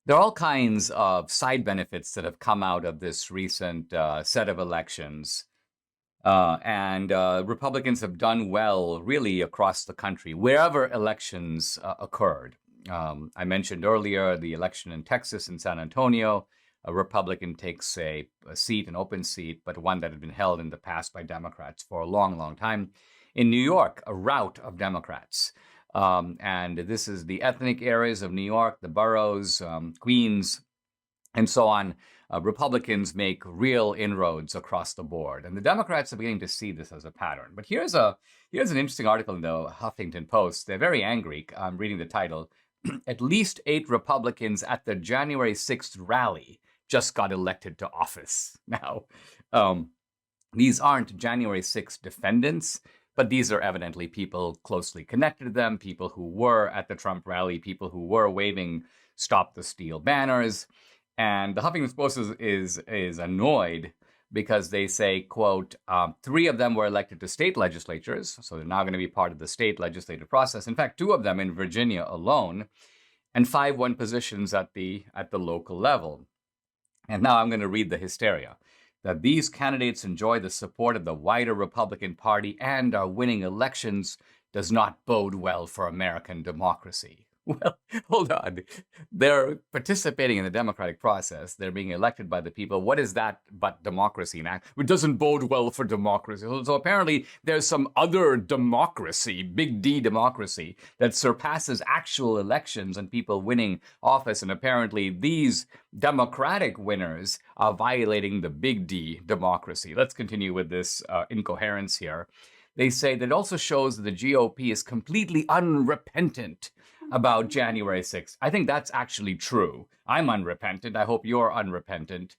There are all kinds of side benefits that have come out of this recent set of elections. And Republicans have done well really across the country, wherever elections occurred. I mentioned earlier the election in Texas and San Antonio. A Republican takes a seat, an open seat, but one that had been held in the past by Democrats for a long, long time. In New York, a rout of Democrats. And this is the ethnic areas of New York, the boroughs, Queens, and so on. Republicans make real inroads across the board, and the Democrats are beginning to see this as a pattern. But here's an interesting article in the Huffington Post. They're very angry. I'm reading the title. At least 8 Republicans at the January 6th rally just got elected to office. Now, these aren't January 6th defendants, but these are evidently people closely connected to them, people who were at the Trump rally, people who were waving "Stop the Steal" banners. And the Huffington Post is annoyed because they say, quote, 3 of them were elected to state legislatures, so they're now going to be part of the state legislative process. In fact, 2 of them in Virginia alone, and 5 won positions at the local level. And now I'm going to read the hysteria. That these candidates enjoy the support of the wider Republican Party and are winning elections does not bode well for American democracy. Well, hold on. They're participating in the democratic process. They're being elected by the people. What is that but democracy? Now, it doesn't bode well for democracy. So apparently there's some other democracy, big D democracy, that surpasses actual elections and people winning office. And apparently these democratic winners are violating the big D democracy. Let's continue with this incoherence here. They say that it also shows that the GOP is completely unrepentant about January 6th. I think that's actually true. I'm unrepentant. I hope you're unrepentant.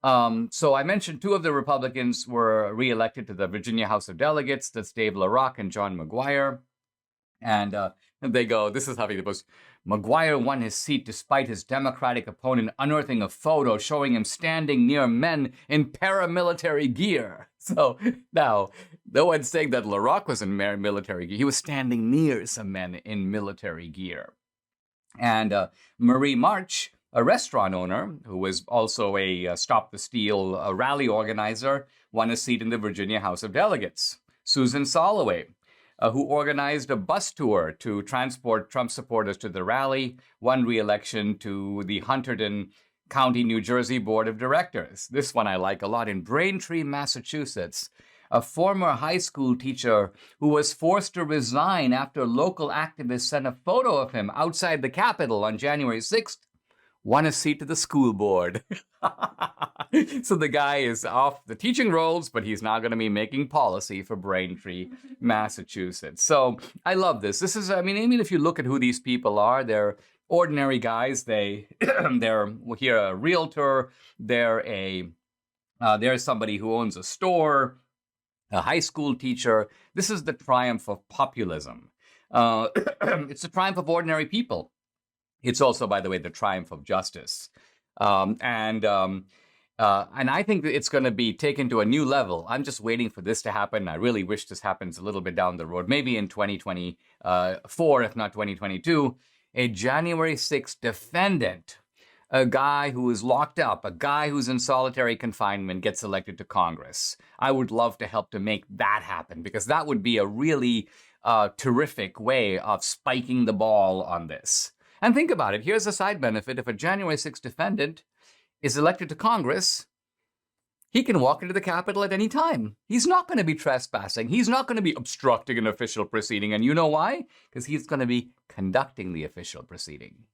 So I mentioned 2 of the Republicans were reelected to the Virginia House of Delegates. That's Dave LaRock and John McGuire. And they go, this is Huffington Post. McGuire won his seat despite his Democratic opponent unearthing a photo showing him standing near men in paramilitary gear. So now, no one's saying that LaRock was in military gear. He was standing near some men in military gear. And Marie March, a restaurant owner who was also a Stop the Steal rally organizer, won a seat in the Virginia House of Delegates. Susan Soloway, who organized a bus tour to transport Trump supporters to the rally, won re-election to the Hunterdon County, New Jersey Board of Directors. This one I like a lot. In Braintree, Massachusetts, a former high school teacher who was forced to resign after local activists sent a photo of him outside the Capitol on January 6th, won a seat to the school board. So the guy is off the teaching roles, but he's now going to be making policy for Braintree, Massachusetts. So I love this. This is, I mean, even if you look at who these people are, they're ordinary guys. They're here a realtor. They're somebody who owns a store, a high school teacher. This is the triumph of populism. It's the triumph of ordinary people. It's also, by the way, the triumph of justice. And I think that it's going to be taken to a new level. I'm just waiting for this to happen. I really wish this happens a little bit down the road, maybe in 2024, if not 2022. A January 6th defendant, a guy who is locked up, a guy who's in solitary confinement gets elected to Congress. I would love to help to make that happen, because that would be a really terrific way of spiking the ball on this. And think about it. Here's a side benefit. If a January 6th defendant is elected to Congress, he can walk into the Capitol at any time. He's not going to be trespassing. He's not going to be obstructing an official proceeding. And you know why? Because he's going to be conducting the official proceeding.